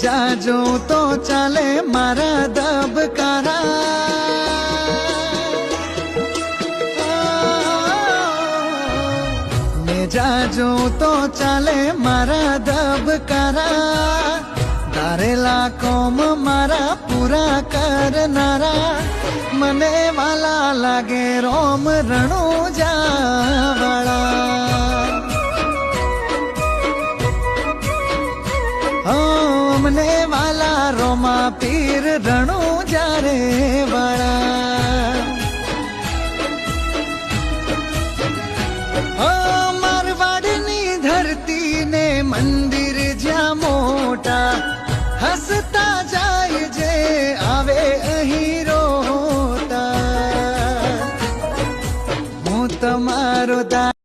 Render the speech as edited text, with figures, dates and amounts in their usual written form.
જાજો તો ચાલે મારા દબકારા, ને જાજો તો ચાલે મારા દબકારા, ધારેલા કોમ મારા પૂરા કરનારા, મને વાલા લાગે રોમ રણુજાવાળા. મને વાલા રોમા પીર રણુજા રે વાળા.